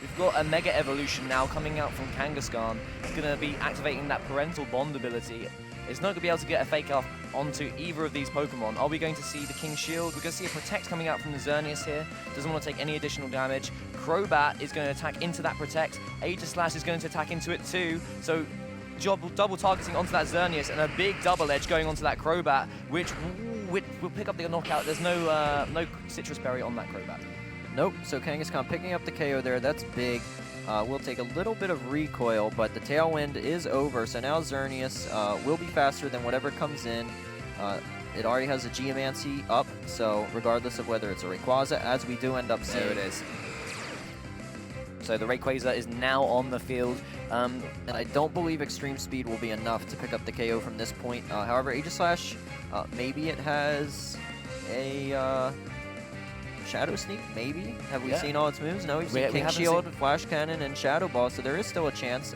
we've got a Mega Evolution now coming out from Kangaskhan. It's going to be activating that Parental Bond ability. It's not going to be able to get a Fake Off onto either of these Pokemon. Are we going to see the King Shield? We're going to see a Protect coming out from the Xerneas here. Doesn't want to take any additional damage. Crobat is going to attack into that Protect. Aegislash is going to attack into it too. So double targeting onto that Xerneas and a big double edge going onto that Crobat, which will pick up the knockout. There's no Citrus Berry on that Crobat. Nope, so Kangaskhan picking up the KO there, that's big. We'll take a little bit of recoil, but the Tailwind is over, so now Xerneas will be faster than whatever comes in. It already has a Geomancy up, so regardless of whether it's a Rayquaza, as we do end up seeing. There it is. So the Rayquaza is now on the field. And I don't believe Extreme Speed will be enough to pick up the KO from this point. However, Aegislash, maybe it has a Shadow Sneak, maybe? Have we seen all its moves? No, we've seen King Shield, Flash Cannon, and Shadow Ball, so there is still a chance,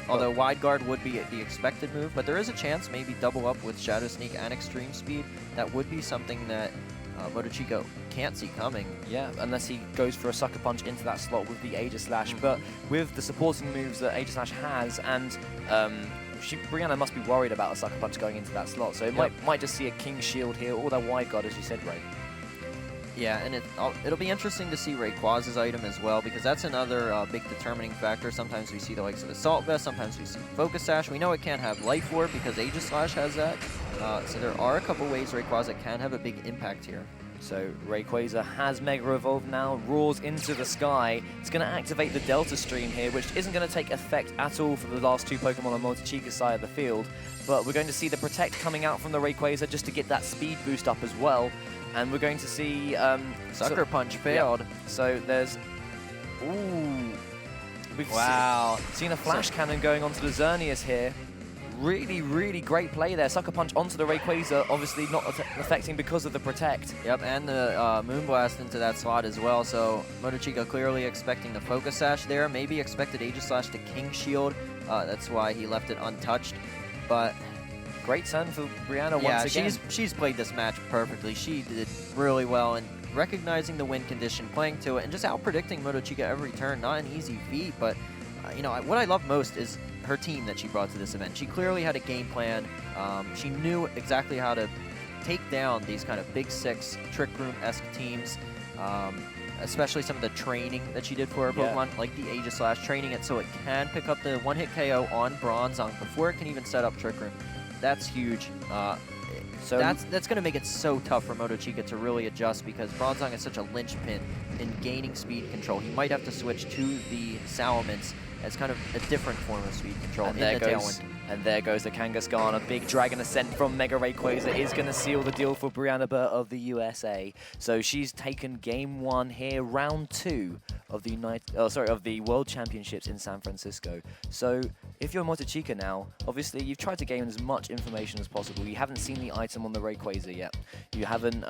although Wide Guard would be the expected move, but there is a chance maybe double up with Shadow Sneak and Extreme Speed. That would be something that Motochika can't see coming. Yeah, unless he goes for a Sucker Punch into that slot with the Aegislash, but with the supporting moves that Aegislash has, and Brianna must be worried about a Sucker Punch going into that slot, so it might just see a King Shield here, or that Wide Guard, as you said, Ray. Yeah, and it'll be interesting to see Rayquaza's item as well, because that's another big determining factor. Sometimes we see the likes of Assault Vest, sometimes we see Focus Sash. We know it can't have Life Orb because Aegislash has that. So there are a couple ways Rayquaza can have a big impact here. So Rayquaza has Mega Evolved now, roars into the sky. It's going to activate the Delta Stream here, which isn't going to take effect at all for the last two Pokemon on Motochika's side of the field. But we're going to see the Protect coming out from the Rayquaza just to get that speed boost up as well. And we're going to see... Sucker Punch failed. Yep. So there's... Ooh. We've seen a Flash Cannon going onto the Xerneas here. Really, really great play there. Sucker Punch onto the Rayquaza, obviously not affecting because of the Protect. Yep, and the Moonblast into that slot as well. So Motochika clearly expecting the Focus Sash there. Maybe expected Aegislash to King Shield. That's why he left it untouched. But... great turn for Brianna once again. Yeah, she's played this match perfectly. She did really well in recognizing the win condition, playing to it, and just out-predicting Motochika every turn. Not an easy feat, but you know, what I love most is her team that she brought to this event. She clearly had a game plan. She knew exactly how to take down these kind of Big Six, Trick Room-esque teams. Especially some of the training that she did for her Pokemon, like the Aegislash, training it so it can pick up the one-hit KO on Bronzong before it can even set up Trick Room. That's huge. So that's going to make it so tough for Motochika to really adjust, because Bronzong is such a linchpin in gaining speed control. He might have to switch to the Salamence as kind of a different form of speed control in the Tailwind. And there goes the Kangaskhan. A big Dragon Ascent from Mega Rayquaza is going to seal the deal for Brianna Birt of the USA. So she's taken game one here, round two of the World Championships in San Francisco. So if you're Motochika now, obviously you've tried to gain as much information as possible. You haven't seen the item on the Rayquaza yet. You haven't.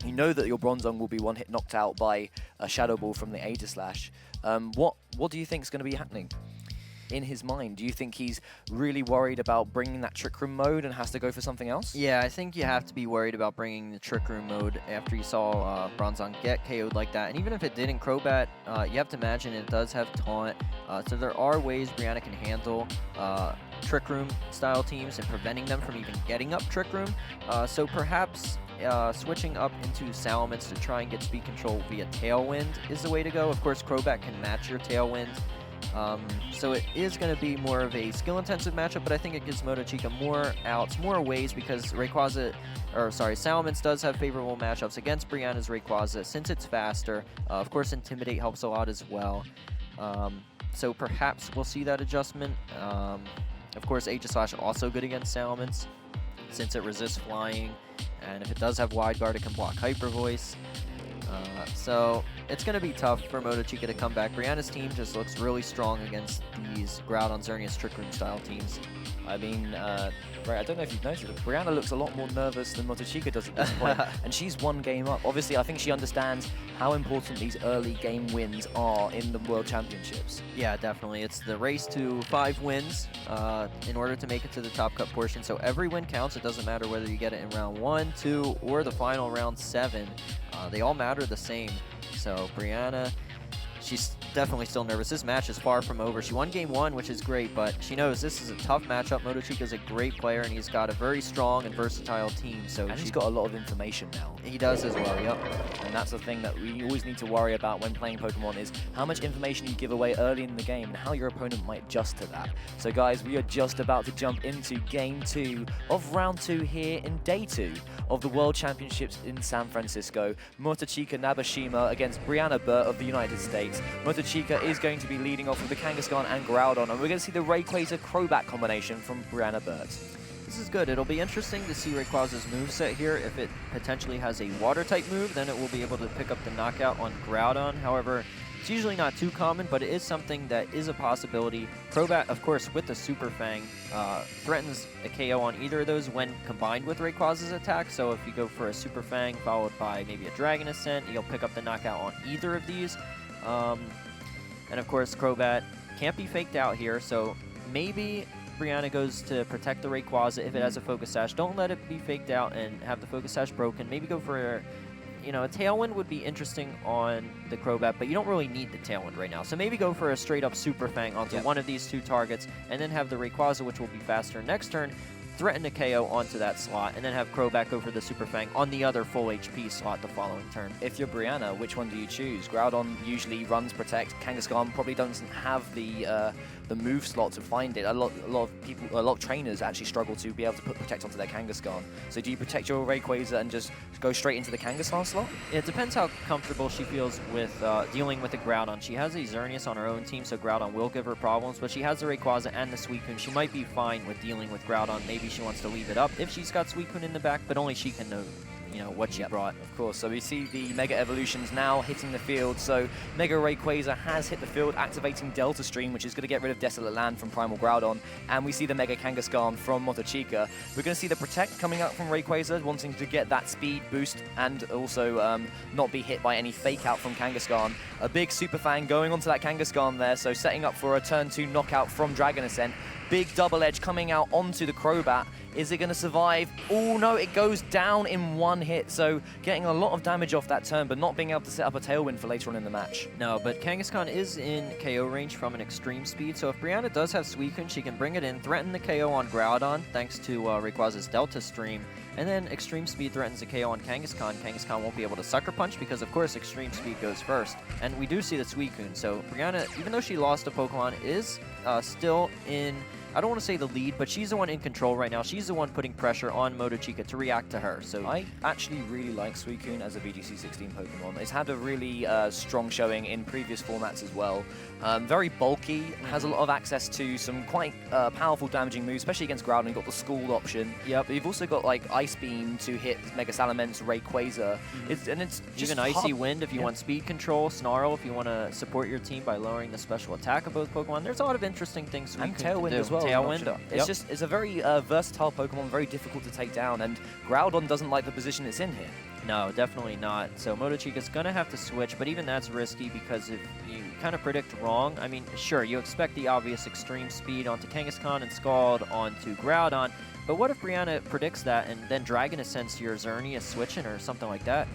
You know that your Bronzong will be one hit knocked out by a Shadow Ball from the Aegislash. What do you think is going to be happening in his mind? Do you think he's really worried about bringing that Trick Room mode and has to go for something else? Yeah, I think you have to be worried about bringing the Trick Room mode after you saw Bronzong get KO'd like that. And even if it didn't, Crobat, you have to imagine it does have Taunt. So there are ways Brianna can handle Trick Room style teams and preventing them from even getting up Trick Room. So perhaps switching up into Salamence to try and get speed control via Tailwind is the way to go. Of course, Crobat can match your Tailwind. So it is going to be more of a skill-intensive matchup, but I think it gives Motochika more outs, more ways, because Salamence does have favorable matchups against Brianna's Rayquaza since it's faster. Of course, Intimidate helps a lot as well. So perhaps we'll see that adjustment. Of course, Aegislash also good against Salamence since it resists flying, and if it does have Wide Guard, it can block Hyper Voice. So it's going to be tough for Motochika to come back. Brianna's team just looks really strong against these Groudon, Xerneas, Trick Room style teams. I mean, right, I don't know if you've noticed, but Brianna looks a lot more nervous than Motochika does at this point, and she's one game up. Obviously, I think she understands how important these early game wins are in the World Championships. Yeah, definitely. It's the race to 5 wins in order to make it to the top cut portion. So every win counts. It doesn't matter whether you get it in round 1, 2, or the final round 7. They all matter the same. So Brianna, she's definitely still nervous. This match is far from over. She won game 1, which is great, but she knows this is a tough matchup. Motochika is a great player, and he's got a very strong and versatile team. So and he's got a lot of information now. He does as well, yep. And that's the thing that we always need to worry about when playing Pokemon is how much information you give away early in the game and how your opponent might adjust to that. So guys, we are just about to jump into game 2 of round 2 here in day 2 of the World Championships in San Francisco. Motochika Nabeshima against Brianna Birt of the United States. Motochika is going to be leading off with the Kangaskhan and Groudon, and we're going to see the Rayquaza Crobat combination from Brianna Birt. This is good. It'll be interesting to see Rayquaza's moveset here. If it potentially has a water-type move, then it will be able to pick up the knockout on Groudon. However, it's usually not too common, but it is something that is a possibility. Crobat, of course, with the Super Fang, threatens a KO on either of those when combined with Rayquaza's attack. So if you go for a Super Fang followed by maybe a Dragon Ascent, you'll pick up the knockout on either of these. And of course, Crobat can't be faked out here, so maybe Brianna goes to protect the Rayquaza if it has a Focus Sash. Don't let it be faked out and have the Focus Sash broken. Maybe go for a Tailwind would be interesting on the Crobat, but you don't really need the Tailwind right now. So maybe go for a straight-up Super Fang onto one of these two targets, and then have the Rayquaza, which will be faster next turn, threaten to KO onto that slot, and then have Crobat go for the Super Fang on the other full HP slot the following turn. If you're Brianna, which one do you choose? Groudon usually runs Protect. Kangaskhan probably doesn't have the move slot to find it. A lot of trainers actually struggle to be able to put Protect onto their Kangaskhan. So do you protect your Rayquaza and just go straight into the Kangaskhan slot? It depends how comfortable she feels with dealing with the Groudon. She has a Xerneas on her own team, so Groudon will give her problems, but she has the Rayquaza and the Suicune. She might be fine with dealing with Groudon. Maybe she wants to leave it up if she's got Suicune in the back, but only she can know what she brought. Of course, so we see the Mega Evolutions now hitting the field. So Mega Rayquaza has hit the field, activating Delta Stream, which is going to get rid of Desolate Land from Primal Groudon. And we see the Mega Kangaskhan from Motochika. We're going to see the Protect coming out from Rayquaza, wanting to get that speed boost and also not be hit by any Fake Out from Kangaskhan. A big Super Fang going onto that Kangaskhan there, so setting up for a turn 2 knockout from Dragon Ascent. Big double edge coming out onto the Crobat. Is it going to survive? Oh no, it goes down in one hit, so getting a lot of damage off that turn, but not being able to set up a Tailwind for later on in the match. No, but Kangaskhan is in KO range from an Extreme Speed, so if Brianna does have Suicune, she can bring it in, threaten the KO on Groudon, thanks to Rayquaza's Delta Stream, and then Extreme Speed threatens a KO on Kangaskhan. Kangaskhan won't be able to Sucker Punch because, of course, Extreme Speed goes first. And we do see the Suicune, so Brianna, even though she lost a Pokemon, is still in, I don't want to say the lead, but she's the one in control right now. She's the one putting pressure on Motochika to react to her. So I actually really like Suicune as a VGC 16 Pokemon. It's had a really strong showing in previous formats as well. Very bulky, has a lot of access to some quite powerful damaging moves, especially against Groudon. You've got the Scald option. Yep. But you've also got like Ice Beam to hit Mega Salamence, Rayquaza. It's just even Icy Wind if you want speed control, Snarl if you want to support your team by lowering the special attack of both Pokemon. There's a lot of interesting things Suicune can do. As well. Tailwind. It's a very versatile Pokemon, very difficult to take down, and Groudon doesn't like the position it's in here. No, definitely not. So Motochika's going to have to switch, but even that's risky because if you kind of predict wrong, I mean, sure, you expect the obvious Extreme Speed onto Kangaskhan and Scald onto Groudon, but what if Brianna predicts that and then Dragon Ascents your Xerneas switching or something like that?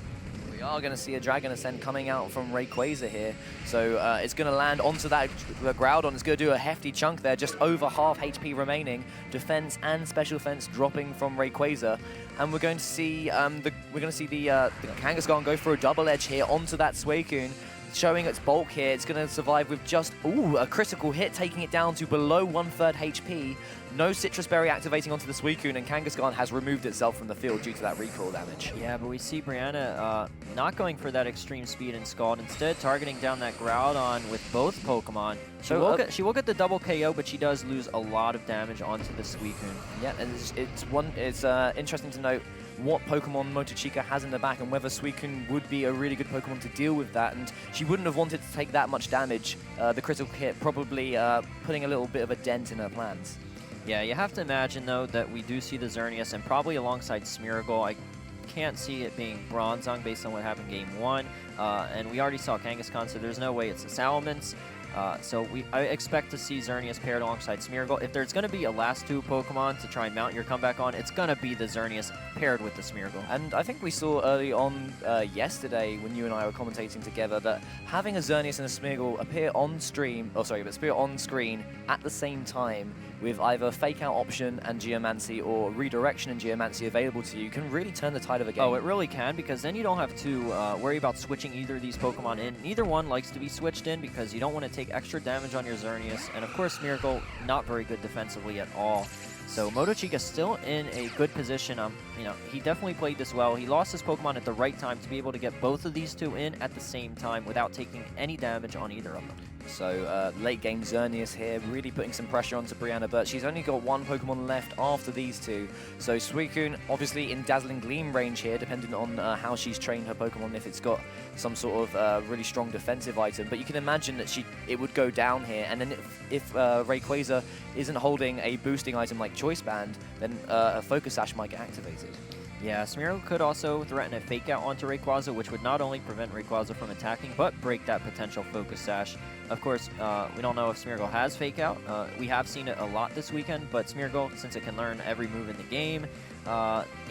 We are going to see a Dragon Ascent coming out from Rayquaza here. So it's going to land onto that Groudon. It's going to do a hefty chunk there, just over half HP remaining. Defense and special defense dropping from Rayquaza. And we're going to see the Kangaskhan go for a double edge here onto that Suicune. Showing its bulk here, it's going to survive with just, a critical hit, taking it down to below 1/3 HP. No Citrus Berry activating onto the Suicune, and Kangaskhan has removed itself from the field due to that recoil damage. Yeah, but we see Brianna not going for that Extreme Speed and Scald, instead targeting down that Groudon with both Pokemon. She will get the double KO, but she does lose a lot of damage onto the Suicune. Yeah, and it's interesting to note what Pokemon Motochika has in the back and whether Suicune would be a really good Pokemon to deal with that, and she wouldn't have wanted to take that much damage. The critical hit probably putting a little bit of a dent in her plans. Yeah, you have to imagine, though, that we do see the Xerneas, and probably alongside Smeargle. I can't see it being Bronzong based on what happened Game 1. and we already saw Kangaskhan, so there's no way it's the Salamence. So I expect to see Xerneas paired alongside Smeargle. If there's going to be a last 2 Pokemon to try and mount your comeback on, it's going to be the Xerneas paired with the Smeargle. And I think we saw early on yesterday when you and I were commentating together that having a Xerneas and a Smeargle appear on stream, appear on screen at the same time with either Fake Out option and Geomancy or Redirection and Geomancy available to you can really turn the tide of a game. Oh, it really can, because then you don't have to worry about switching either of these Pokemon in. Neither one likes to be switched in because you don't want to take extra damage on your Xerneas, and of course Smeargle not very good defensively at all. So Motochika still in a good position. You know, he definitely played this well. He lost his Pokemon at the right time to be able to get both of these 2 in at the same time without taking any damage on either of them. So late game Xerneas here, really putting some pressure onto Brianna, but she's only got 1 Pokemon left after these 2. So Suicune obviously in Dazzling Gleam range here, depending on how she's trained her Pokemon, if it's got some sort of really strong defensive item. But you can imagine that it would go down here, and then if Rayquaza isn't holding a boosting item like Choice Band, then a Focus Sash might get activated. Yeah, Smeargle could also threaten a Fake Out onto Rayquaza, which would not only prevent Rayquaza from attacking, but break that potential Focus Sash. Of course, we don't know if Smeargle has Fake Out. We have seen it a lot this weekend, but Smeargle, since it can learn every move in the game,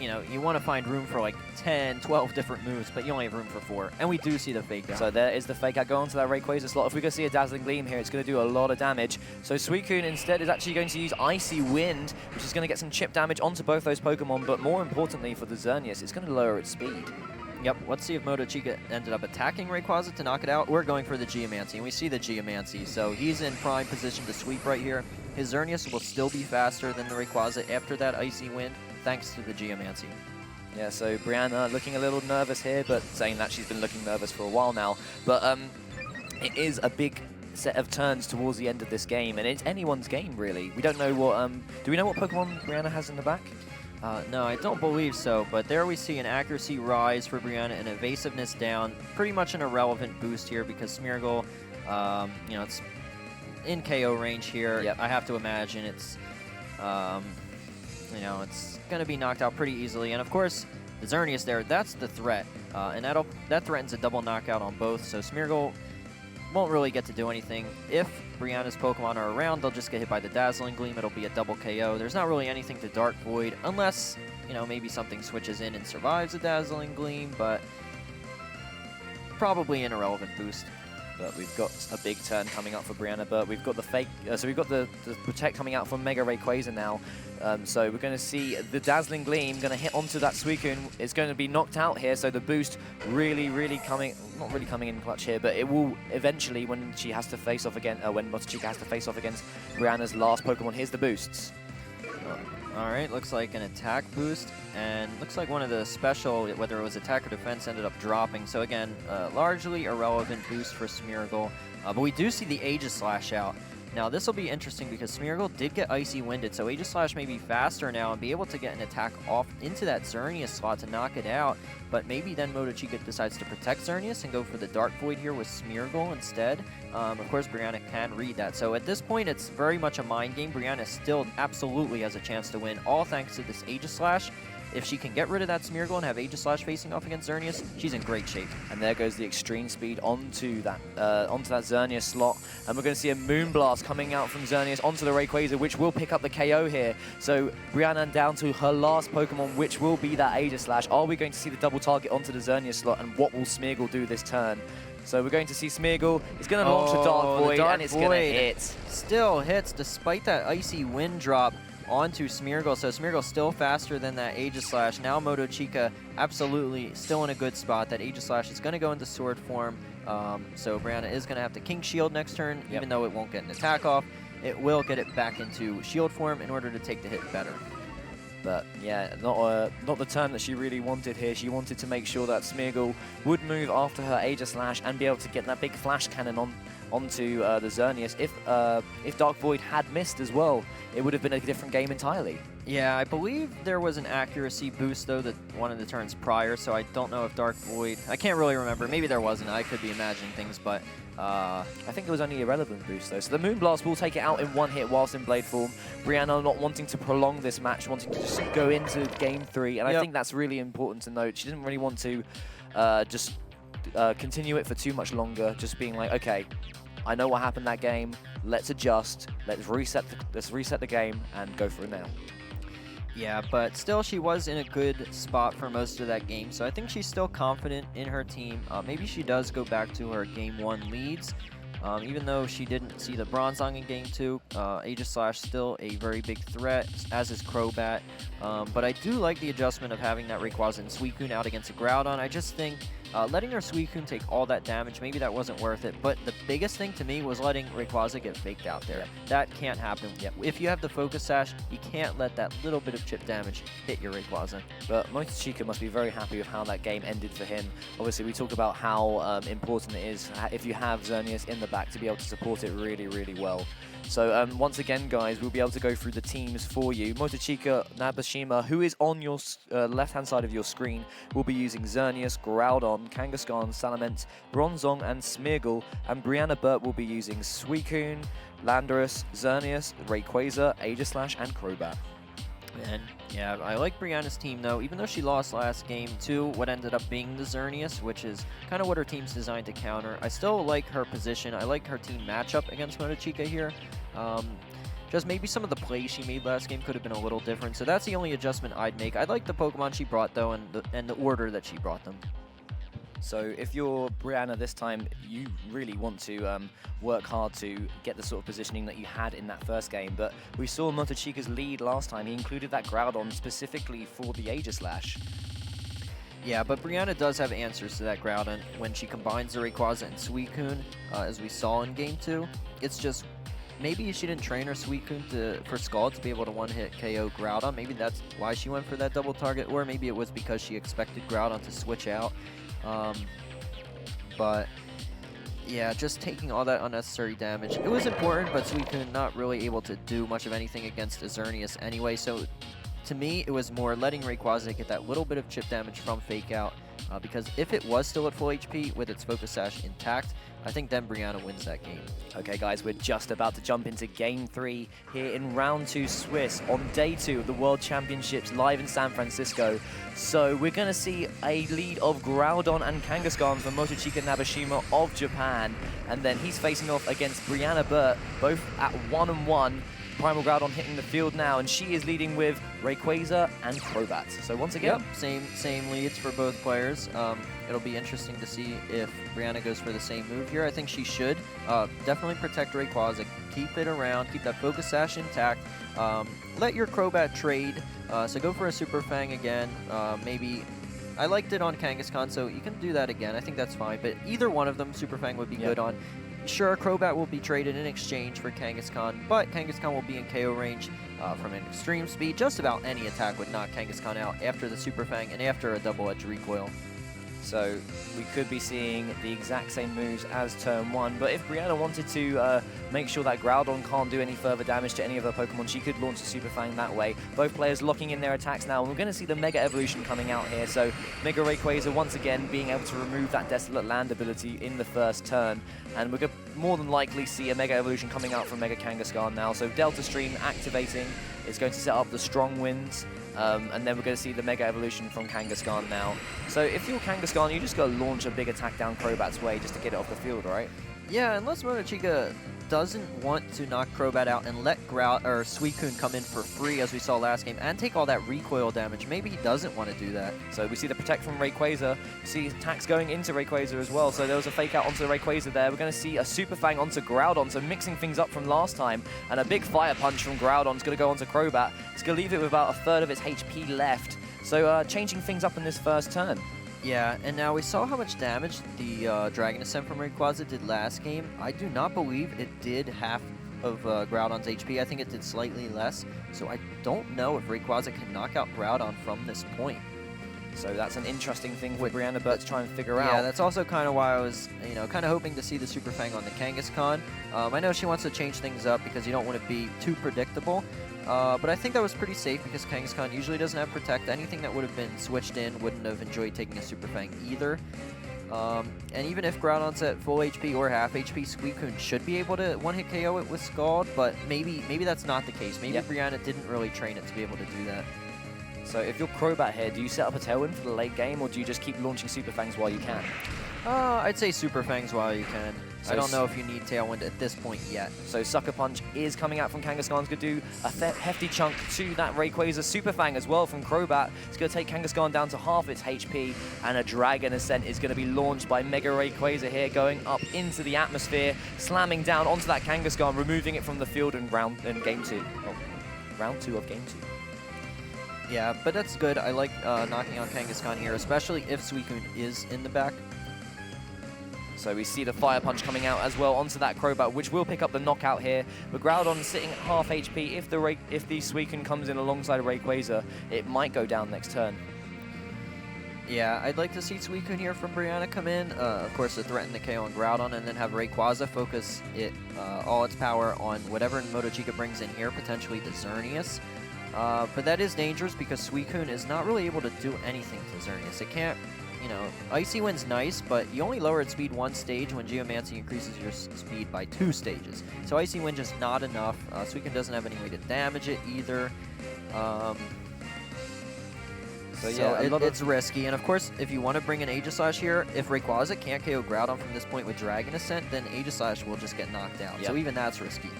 you know, you want to find room for like 10, 12 different moves, but you only have room for 4. And we do see the Fake Out. So there is the Fake Out going to that Rayquaza slot. If we can see a Dazzling Gleam here, it's going to do a lot of damage. So Suicune instead is actually going to use Icy Wind, which is going to get some chip damage onto both those Pokemon, but more importantly for the Xerneas, it's going to lower its speed. Yep, let's see if Motochika ended up attacking Rayquaza to knock it out. We're going for the Geomancy, and we see the Geomancy, so he's in prime position to sweep right here. His Xerneas will still be faster than the Rayquaza after that Icy Wind, thanks to the Geomancy. Yeah, so Brianna looking a little nervous here, but saying that she's been looking nervous for a while now. But it is a big set of turns towards the end of this game, and it's anyone's game, really. We don't know what... do we know what Pokemon Brianna has in the back? No, I don't believe so, but there we see an accuracy rise for Brianna and evasiveness down. Pretty much an irrelevant boost here because Smeargle, you know, it's in KO range here. Yep. I have to imagine it's, you know, it's going to be knocked out pretty easily. And of course, the Xerneas there, that's the threat. And that threatens a double knockout on both, so Smeargle won't really get to do anything. If Brianna's Pokemon are around, they'll just get hit by the Dazzling Gleam. It'll be a double KO. There's not really anything to Dark Void, unless, you know, maybe something switches in and survives a Dazzling Gleam, but probably an irrelevant boost. But we've got a big turn coming up for Brianna, but we've got the fake, so we've got the Protect coming out from Mega Rayquaza now. So we're going to see the Dazzling Gleam going to hit onto that Suicune. It's going to be knocked out here, so the boost really coming, not really coming in clutch here, but it will eventually when she has to face off again, when Motochika has to face off against Brianna's last Pokemon. Here's the boosts. Alright, looks like an attack boost, and looks like one of the special, whether it was attack or defense, ended up dropping. So again, largely irrelevant boost for Smeargle, but we do see the Aegislash out. Now this will be interesting because Smeargle did get Icy Winded, so Aegislash may be faster now and be able to get an attack off into that Xerneas slot to knock it out, but maybe then Motochika decides to protect Xerneas and go for the Dark Void here with Smeargle instead. Of course, Brianna can read that, so at this point it's very much a mind game. Brianna still absolutely has a chance to win, all thanks to this Aegislash. If she can get rid of that Smeargle and have Aegislash facing off against Xerneas, she's in great shape. And there goes the Extreme Speed onto that Xerneas slot. And we're going to see a Moonblast coming out from Xerneas onto the Rayquaza, which will pick up the KO here. So Brianna down to her last Pokemon, which will be that Aegislash. Are we going to see the double target onto the Xerneas slot? And what will Smeargle do this turn? So we're going to see Smeargle. It's going to launch a Dark Void, and it's going to hit. Still hits despite that Icy Wind drop onto Smeargle, so Smeargle's still faster than that Aegislash. Now Motochika absolutely still in a good spot. That Aegislash is going to go into Sword form, so Brianna is going to have to King Shield next turn, even though it won't get an attack off. It will get it back into Shield form in order to take the hit better. But yeah, not the turn that she really wanted here. She wanted to make sure that Smeargle would move after her Aegislash and be able to get that big Flash Cannon onto the Xerneas. If Dark Void had missed as well, it would have been a different game entirely. Yeah, I believe there was an accuracy boost, though, that one of the turns prior, so I don't know if Dark Void... I can't really remember. Maybe there wasn't. I could be imagining things, but... I think it was only a relevant boost, though. So the Moonblast will take it out in one hit whilst in Blade form. Brianna not wanting to prolong this match, wanting to just go into Game 3, and I think that's really important to note. She didn't really want to just continue it for too much longer, just being like, okay, I know what happened that game, let's adjust, let's reset the game and go for it now. Yeah, but still, she was in a good spot for most of that game, so I think she's still confident in her team. Maybe she does go back to her Game 1 leads, even though she didn't see the Bronzong in Game 2. Aegislash still a very big threat, as is Crobat, but I do like the adjustment of having that Rayquaza and Suicune out against a Groudon. I just think letting her Suicune take all that damage, maybe that wasn't worth it, but the biggest thing to me was letting Rayquaza get faked out there. That can't happen. If you have the Focus Sash, you can't let that little bit of chip damage hit your Rayquaza. But Motochika must be very happy with how that game ended for him. Obviously, we talked about how important it is if you have Xerneas in the back to be able to support it really, really well. So once again, guys, we'll be able to go through the teams for you. Motochika, Nabeshima, who is on your left-hand side of your screen, will be using Xerneas, Groudon, Kangaskhan, Salamence, Bronzong, and Smeargle. And Brianna Birt will be using Suicune, Landorus, Xerneas, Rayquaza, Aegislash, and Crobat. And yeah, I like Brianna's team though, even though she lost last game to what ended up being the Xerneas, which is kind of what her team's designed to counter. I still like her position. I like her team matchup against Motochika here. Just maybe some of the plays she made last game could have been a little different, so that's the only adjustment I'd make. I like the Pokemon she brought though, and the order that she brought them. So if you're Brianna this time, you really want to work hard to get the sort of positioning that you had in that first game. But we saw Motochika's lead last time. He included that Groudon specifically for the Aegislash. Yeah, but Brianna does have answers to that Groudon when she combines the Rayquaza and Suicune, as we saw in Game 2. It's just, maybe she didn't train her Suicune for Scald to be able to one-hit KO Groudon. Maybe that's why she went for that double target, or maybe it was because she expected Groudon to switch out. But yeah, just taking all that unnecessary damage. It was important, but Suicune not really able to do much of anything against Xerneas anyway, so to me, it was more letting Rayquaza get that little bit of chip damage from Fake Out, because if it was still at full HP with its Focus Sash intact, I think then Brianna wins that game. Okay, guys, we're just about to jump into Game 3 here in Round 2 Swiss on Day 2 of the World Championships live in San Francisco. So we're going to see a lead of Groudon and Kangaskhan for Motochika Nabeshima of Japan. And then he's facing off against Brianna Birt, both at 1-1. Primal Groudon hitting the field now, and she is leading with Rayquaza and Crobat. So once again, same leads for both players. It'll be interesting to see if Brianna goes for the same move here. I think she should. Definitely protect Rayquaza, keep it around, keep that Focus Sash intact. Let your Crobat trade, so go for a Super Fang again. Maybe, I liked it on Kangaskhan, so you can do that again. I think that's fine, but either one of them, Super Fang would be good on. Sure, Crobat will be traded in exchange for Kangaskhan, but Kangaskhan will be in KO range from an extreme speed. Just about any attack would knock Kangaskhan out after the Super Fang and after a double-edged recoil. So we could be seeing the exact same moves as turn 1, but if Brianna wanted to make sure that Groudon can't do any further damage to any of her Pokemon, she could launch a Super Fang that way. Both players locking in their attacks now, and we're going to see the Mega Evolution coming out here. So Mega Rayquaza once again being able to remove that Desolate Land ability in the first turn, and we're going to more than likely see a Mega Evolution coming out from Mega Kangaskhan now. So Delta Stream activating is going to set up the Strong Winds. And then we're going to see the Mega Evolution from Kangaskhan now. So if you're Kangaskhan, you just got to launch a big attack down Crobat's way just to get it off the field, right? Yeah, unless Motochika doesn't want to knock Crobat out and let Suicune come in for free, as we saw last game, and take all that recoil damage. Maybe he doesn't want to do that. So we see the Protect from Rayquaza. See attacks going into Rayquaza as well. So there was a Fake Out onto Rayquaza there. We're going to see a Super Fang onto Groudon, so mixing things up from last time. And a big Fire Punch from Groudon is going to go onto Crobat. It's going to leave it with about a third of its HP left. So changing things up in this first turn. Yeah, and now we saw how much damage the Dragon Ascent from Rayquaza did last game. I do not believe it did half of Groudon's HP. I think it did slightly less. So I don't know if Rayquaza can knock out Groudon from this point. So that's an interesting thing for Brianna Birt to try and figure out. Yeah, that's also kind of why I was, kind of hoping to see the Super Fang on the Kangaskhan. I know she wants to change things up because you don't want to be too predictable. But I think that was pretty safe because Kangaskhan usually doesn't have Protect. Anything that would have been switched in wouldn't have enjoyed taking a Super Fang either. And even if Groudon's at full HP or half HP, Suicune should be able to one-hit KO it with Scald, but maybe that's not the case. Maybe Brianna didn't really train it to be able to do that. So if you're Crobat here, do you set up a Tailwind for the late game, or do you just keep launching Super Fangs while you can? I'd say Super Fangs while you can. So I don't know if you need Tailwind at this point yet. So Sucker Punch is coming out from Kangaskhan's going to do a hefty chunk to that Rayquaza. Super Fang as well from Crobat. It's going to take Kangaskhan down to half its HP, and a Dragon Ascent is going to be launched by Mega Rayquaza here, going up into the atmosphere, slamming down onto that Kangaskhan, removing it from the field in game 2. Oh, round 2 of game 2. Yeah, but that's good. I like knocking out Kangaskhan here, especially if Suicune is in the back. So we see the Fire Punch coming out as well onto that Crobat, which will pick up the knockout here. But Groudon sitting at half HP. If the Suicune comes in alongside Rayquaza, it might go down next turn. Yeah, I'd like to see Suicune here from Brianna come in. Of course, to threaten the KO on Groudon, and then have Rayquaza focus all its power on whatever Motochika brings in here, potentially the Xerneas. But that is dangerous because Suicune is not really able to do anything to Xerneas. It can't, you know, Icy Wind's nice, but you only lower its speed 1 stage when Geomancy increases your speed by 2 stages. So Icy Wind just not enough. Suicune doesn't have any way to damage it either. So yeah, it's risky. And of course, if you want to bring in Aegislash here, if Rayquaza can't KO Groudon from this point with Dragon Ascent, then Aegislash will just get knocked out. Yep. So even that's risky.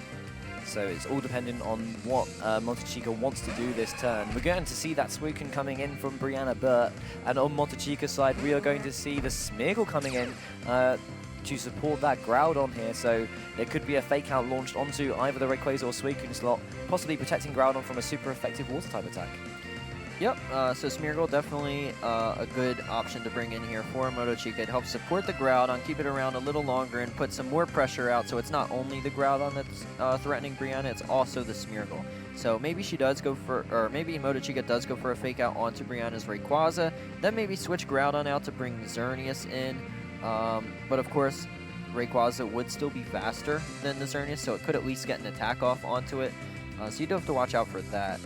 So it's all dependent on what Motochika wants to do this turn. We're going to see that Suicune coming in from Brianna Birt, and on Motochika's side, we are going to see the Smeargle coming in to support that Groudon here. So there could be a Fake Out launched onto either the Rayquaza or Suicune slot, possibly protecting Groudon from a super effective Water-type attack. Yep, so Smeargle definitely a good option to bring in here for Motochika. It helps support the Groudon, keep it around a little longer, and put some more pressure out, so it's not only the Groudon that's threatening Brianna, it's also the Smeargle. So maybe she does go for, or maybe Motochika does go for a Fake Out onto Brianna's Rayquaza, then maybe switch Groudon out to bring Xerneas in. But of course, Rayquaza would still be faster than the Xerneas, so it could at least get an attack off onto it. So you do have to watch out for that.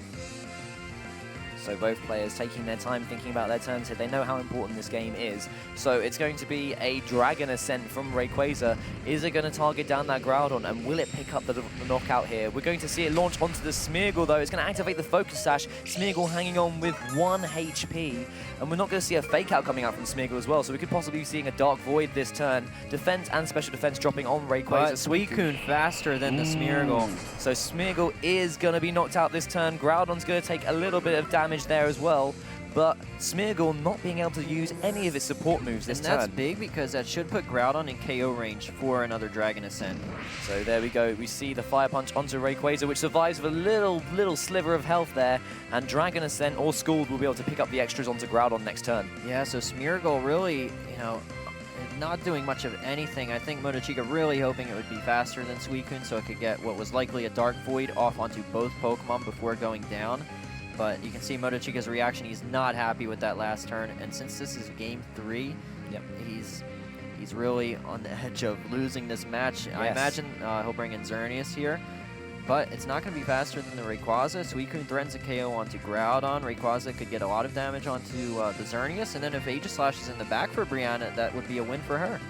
So both players taking their time thinking about their turns here. They know how important this game is. So it's going to be a Dragon Ascent from Rayquaza. Is it going to target down that Groudon, and will it pick up the knockout here? We're going to see it launch onto the Smeargle though. It's going to activate the Focus Sash. Smeargle hanging on with 1 HP. And we're not going to see a Fake Out coming out from Smeargle as well. So we could possibly be seeing a Dark Void this turn. Defense and Special Defense dropping on Rayquaza. But Suicune faster than the Smeargle. So Smeargle is going to be knocked out this turn. Groudon's going to take a little bit of damage there as well, but Smeargle not being able to use any of its support moves this turn. And that's big because that should put Groudon in KO range for another Dragon Ascent. So there we go. We see the Fire Punch onto Rayquaza, which survives with a little sliver of health there, and Dragon Ascent or Scald will be able to pick up the extras onto Groudon next turn. Yeah, so Smeargle really, you know, not doing much of anything. I think Motochika really hoping it would be faster than Suicune so it could get what was likely a Dark Void off onto both Pokemon before going down. But you can see Motochika's reaction. He's not happy with that last turn, and since this is game 3, yep, he's really on the edge of losing this match. Yes. I imagine he'll bring in Xerneas here, but it's not going to be faster than the Rayquaza. Suicune threatens a KO onto Groudon. Rayquaza could get a lot of damage onto the Xerneas, and then if Aegislash is in the back for Brianna, that would be a win for her.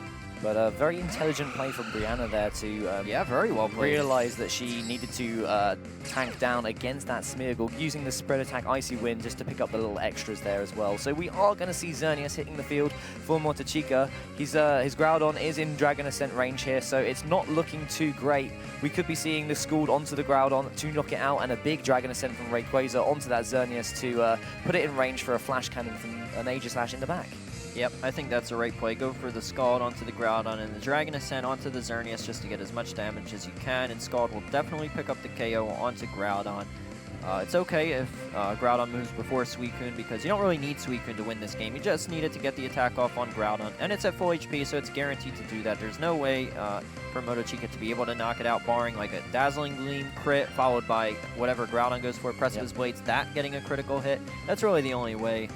But a very intelligent play from Brianna there to yeah, very well played. Realize that she needed to tank down against that Smeargle, using the Spread Attack Icy Wind just to pick up the little extras there as well. So we are going to see Xerneas hitting the field for Motochika. His Groudon is in Dragon Ascent range here, so it's not looking too great. We could be seeing the Scald onto the Groudon to knock it out, and a big Dragon Ascent from Rayquaza onto that Xerneas to put it in range for a Flash Cannon from an Aegislash in the back. Yep, I think that's the right play. Go for the Scald onto the Groudon and the Dragon Ascent onto the Xerneas just to get as much damage as you can, and Scald will definitely pick up the KO onto Groudon. It's okay if Groudon moves before Suicune because you don't really need Suicune to win this game. You just need it to get the attack off on Groudon, and it's at full HP, so it's guaranteed to do that. There's no way for Motochika to be able to knock it out, barring like a Dazzling Gleam crit followed by whatever Groudon goes for, Precipice Blades, that getting a critical hit. That's really the only way.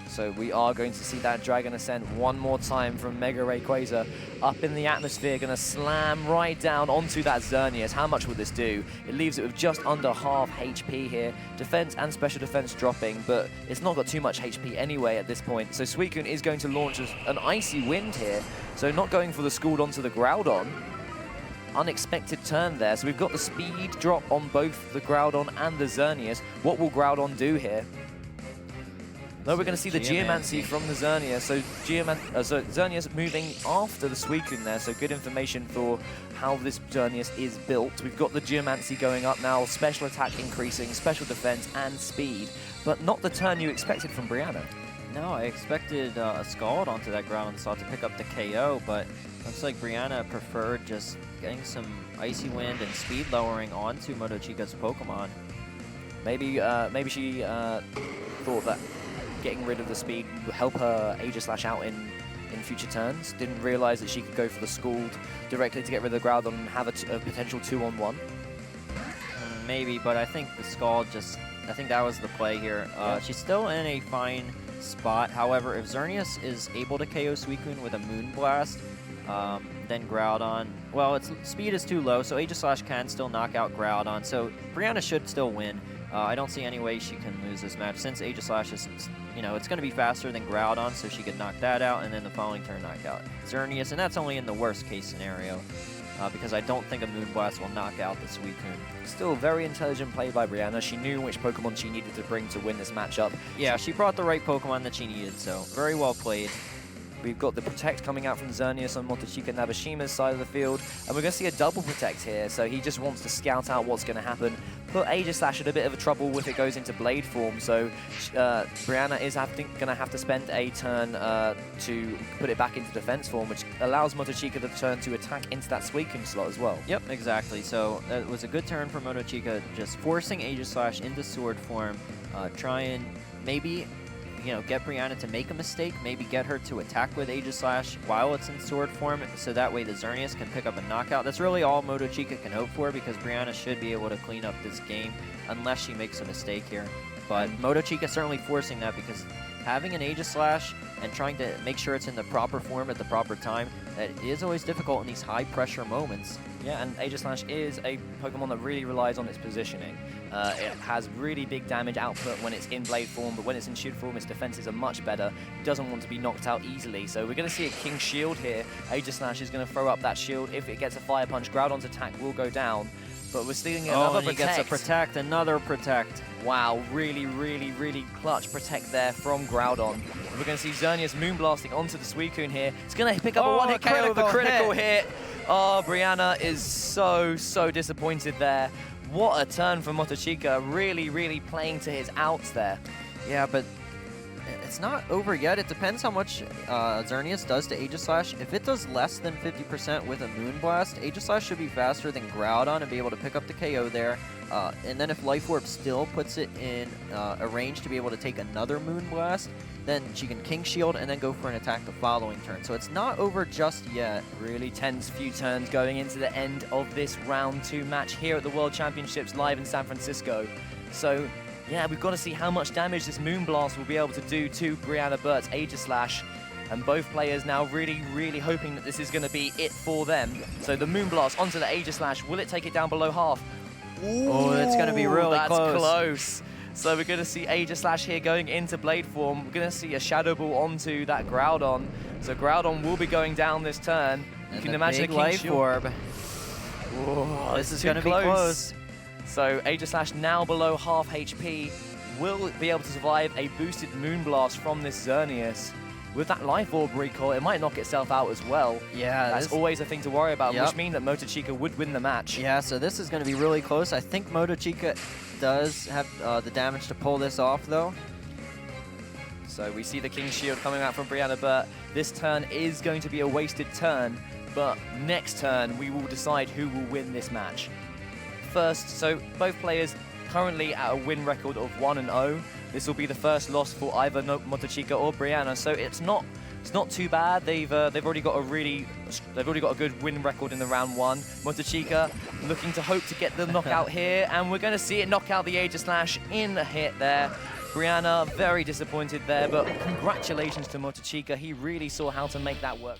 So we are going to see that Dragon Ascent one more time from Mega Rayquaza up in the atmosphere, going to slam right down onto that Xerneas. How much would this do? It leaves it with just under half HP here. Defense and Special Defense dropping, but it's not got too much HP anyway at this point. So Suicune is going to launch an Icy Wind here, so not going for the Scald onto the Groudon. Unexpected turn there. So we've got the speed drop on both the Groudon and the Xerneas. What will Groudon do here? No, we're going to see the Geomancy from the Zernia. So Zernia's moving after the Suicune there, so good information for how this Xerneas is built. We've got the Geomancy going up now, special attack increasing, special defense, and speed, but not the turn you expected from Brianna. No, I expected a Scald onto that ground and sought to pick up the KO, but looks like Brianna preferred just getting some Icy Wind and speed lowering onto Motochika's Pokemon. Maybe she thought that getting rid of the speed would help her Aegislash out in future turns. Didn't realize that she could go for the Scald directly to get rid of the Groudon and have a potential 2-on-1. Maybe, but I think the Scald I think that was the play here. She's still in a fine spot. However, if Xerneas is able to KO Suicune with a Moonblast, then Groudon, well, its speed is too low, so Aegislash can still knock out Groudon. So Brianna should still win. I don't see any way she can lose this match since Aegislash is, it's going to be faster than Groudon, so she could knock that out, and then the following turn knock out Xerneas, and that's only in the worst case scenario, because I don't think a Moonblast will knock out the Suicune. Still very intelligent play by Brianna. She knew which Pokemon she needed to bring to win this matchup. Yeah, she brought the right Pokemon that she needed, so very well played. We've got the Protect coming out from Xerneas on Motochika Nabeshima's side of the field, and we're going to see a double Protect here, so he just wants to scout out what's going to happen. Put Aegislash in a bit of a trouble if it goes into Blade form, so Brianna is going to have to spend a turn to put it back into defense form, which allows Motochika the turn to attack into that Suicune slot as well. Yep, exactly. So that was a good turn for Motochika, just forcing Aegislash into Sword form, try and maybe get Brianna to make a mistake, maybe get her to attack with Aegislash while it's in Sword form, so that way the Xerneas can pick up a knockout. That's really all Motochika can hope for, because Brianna should be able to clean up this game unless she makes a mistake here. But Motochika certainly forcing that, because having an Aegislash and trying to make sure it's in the proper form at the proper time, that is always difficult in these high-pressure moments. Yeah, and Aegislash is a Pokemon that really relies on its positioning. It has really big damage output when it's in Blade form, but when it's in Shield form, its defenses are much better. It doesn't want to be knocked out easily, so we're going to see a King Shield here. Aegislash is going to throw up that shield. If it gets a Fire Punch, Groudon's attack will go down, but we're stealing another Protect. He gets a Protect, another Protect. Wow, really, really, really clutch Protect there from Groudon. We're going to see Xerneas Moonblasting onto the Suicune here. It's going to pick up a one-hit KO with a critical hit. Oh, Brianna is so disappointed there. What a turn from Motochika, really, really playing to his outs there. Yeah, but it's not over yet. It depends how much Xerneas does to Aegislash. If it does less than 50% with a Moonblast, Aegislash should be faster than Groudon and be able to pick up the KO there. And then if Life Orb still puts it in a range to be able to take another Moonblast, then she can King Shield and then go for an attack the following turn. So it's not over just yet. Really tense few turns going into the end of this round 2 match here at the World Championships live in San Francisco. So yeah, we've got to see how much damage this Moonblast will be able to do to Brianna Birt's Aegislash. And both players now really, really hoping that this is going to be it for them. So the Moonblast onto the Aegislash. Will it take it down below half? Ooh, oh, that's going to be really close. That's close. So we're going to see Aegislash here going into Blade form. We're going to see a Shadow Ball onto that Groudon. So Groudon will be going down this turn. You can imagine a King Life Orb. Whoa, this is going to be close. So Aegislash now below half HP will be able to survive a boosted Moonblast from this Xerneas. With that Life Orb recoil, it might knock itself out as well. Yeah, that's always a thing to worry about, which means that Motochika would win the match. Yeah, so this is going to be really close. I think Motochika does have the damage to pull this off, though. So we see the King Shield coming out from Brianna Birt. This turn is going to be a wasted turn, but next turn we will decide who will win this match. First, so both players currently at a win record of 1-0. This will be the first loss for either Motochika or Brianna, so it's not too bad. They've already got a good win record in the round 1. Motochika looking to hope to get the knockout here, and we're going to see it knock out the Aegislash in a hit there. Brianna very disappointed there, but congratulations to Motochika. He really saw how to make that work.